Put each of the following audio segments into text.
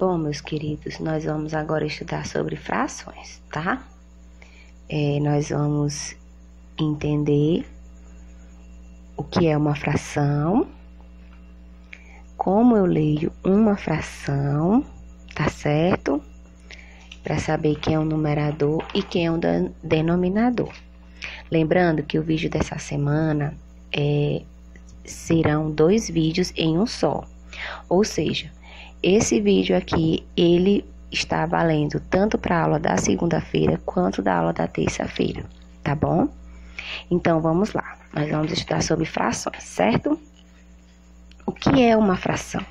Bom, meus queridos, nós vamos agora estudar sobre frações, tá? Nós vamos entender o que é uma fração, como eu leio uma fração, tá certo? Para saber quem é o numerador e quem é o denominador. Lembrando que o vídeo dessa semana serão 2 vídeos em um só. Ou seja, esse vídeo aqui, ele está valendo tanto para a aula da segunda-feira quanto da aula da terça-feira, tá bom? Então, vamos lá. Nós vamos estudar sobre frações, certo? O que é uma fração?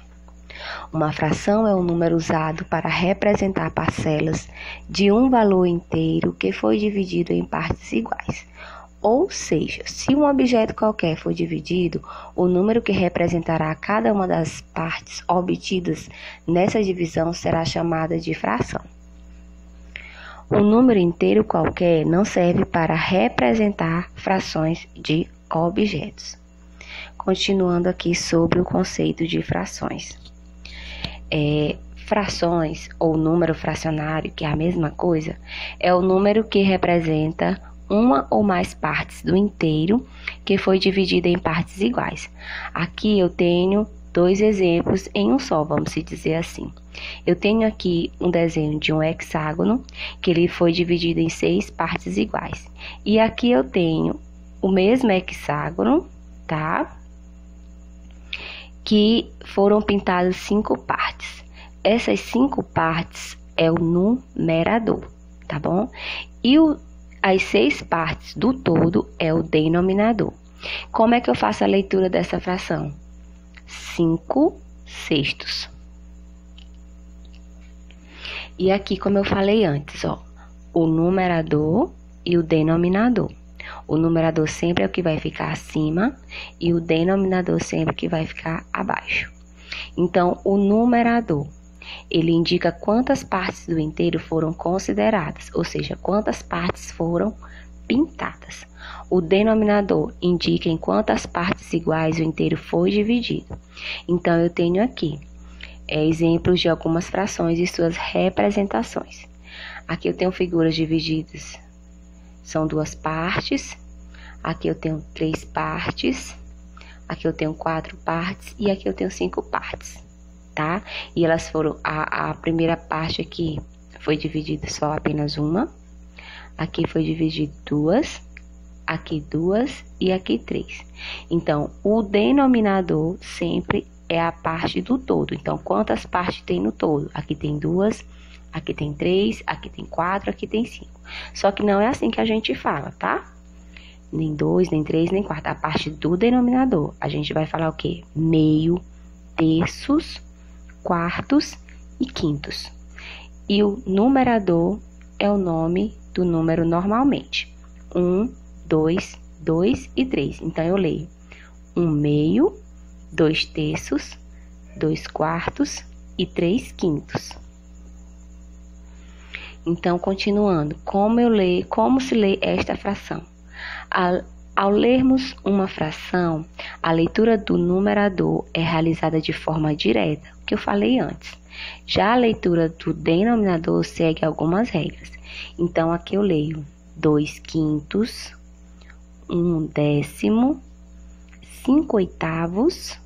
Uma fração é um número usado para representar parcelas de um valor inteiro que foi dividido em partes iguais. Ou seja, se um objeto qualquer for dividido, o número que representará cada uma das partes obtidas nessa divisão será chamada de fração. Um número inteiro qualquer não serve para representar frações de objetos. Continuando aqui sobre o conceito de frações. Frações ou número fracionário, que é a mesma coisa, é o número que representa uma ou mais partes do inteiro que foi dividida em partes iguais. Aqui eu tenho 2 exemplos em um só, vamos dizer assim. Eu tenho aqui um desenho de um hexágono que ele foi dividido em 6 partes iguais. E aqui eu tenho o mesmo hexágono, tá? Que foram pintadas 5 partes. Essas 5 partes é o numerador, tá bom? E as 6 partes do todo é o denominador. Como é que eu faço a leitura dessa fração? 5/6. E aqui, como eu falei antes, ó, o numerador e o denominador. O numerador sempre é o que vai ficar acima e o denominador sempre que vai ficar abaixo. Então, o numerador, ele indica quantas partes do inteiro foram consideradas, ou seja, quantas partes foram pintadas. O denominador indica em quantas partes iguais o inteiro foi dividido. Então, eu tenho aqui exemplos de algumas frações e suas representações. Aqui eu tenho figuras divididas, são 2 partes. Aqui eu tenho 3 partes. Aqui eu tenho 4 partes e aqui eu tenho 5 partes. Tá? E elas foram, a primeira parte aqui foi dividida só apenas uma, aqui foi dividido 2, aqui 2 e aqui 3. Então, o denominador sempre é a parte do todo. Então, quantas partes tem no todo? Aqui tem 2, aqui tem 3, aqui tem 4, aqui tem 5. Só que não é assim que a gente fala, tá? Nem 2, nem 3, nem 4. A parte do denominador, a gente vai falar o quê? Meio, terços, quartos e quintos. E o numerador é o nome do número normalmente. 1, 2, 2 e 3. Então, eu leio 1 meio, 2 terços, 2 quartos e 3 quintos. Então, continuando, como se lê esta fração? Ao lermos uma fração, a leitura do numerador é realizada de forma direta, o que eu falei antes. Já a leitura do denominador segue algumas regras. Então, aqui eu leio 2 quintos, 1 décimo, 5 oitavos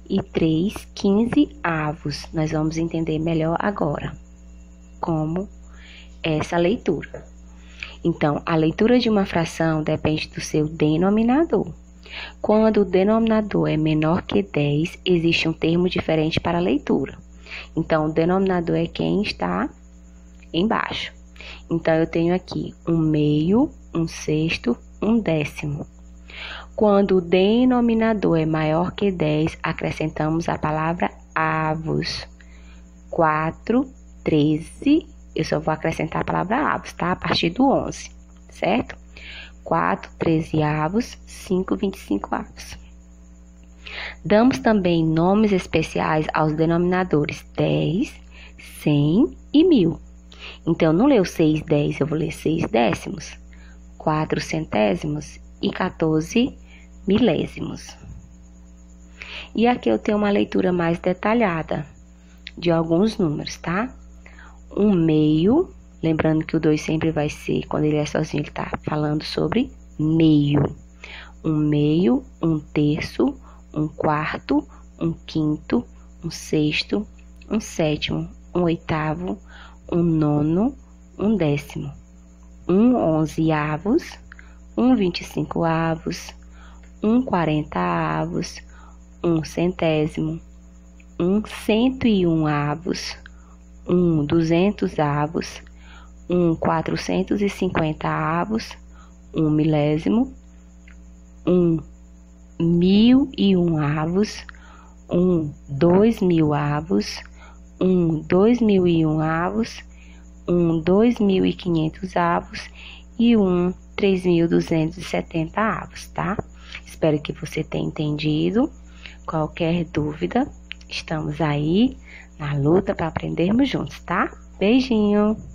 e 3 quinzeavos. Nós vamos entender melhor agora como é essa leitura. Então, a leitura de uma fração depende do seu denominador. Quando o denominador é menor que 10, existe um termo diferente para a leitura. Então, o denominador é quem está embaixo. Então, eu tenho aqui 1 meio, 1 sexto, 1 décimo. Quando o denominador é maior que 10, acrescentamos a palavra avos. 4, 13. Eu só vou acrescentar a palavra avos, tá? A partir do 11, certo? 4 13avos, 5 25avos. Damos também nomes especiais aos denominadores 10, 100 e 1000. Então, eu não leio 6 10, eu vou ler 6 décimos, 4 centésimos e 14 milésimos. E aqui eu tenho uma leitura mais detalhada. de alguns números, tá? Um meio, lembrando que o 2 sempre vai ser, quando ele é sozinho, ele tá falando sobre meio. Um meio, um terço, um quarto, um quinto, um sexto, um sétimo, um oitavo, um nono, um décimo, um 11avos, um 25avos, um 40avos, um centésimo, um 101avos, um 200avos, um 450avos, um milésimo, um 1001avos, um 2000avos, um 2001avos, um 2500avos e um 3270avos, tá? Espero que você tenha entendido. Qualquer dúvida, estamos aí na luta para aprendermos juntos, tá? Beijinho!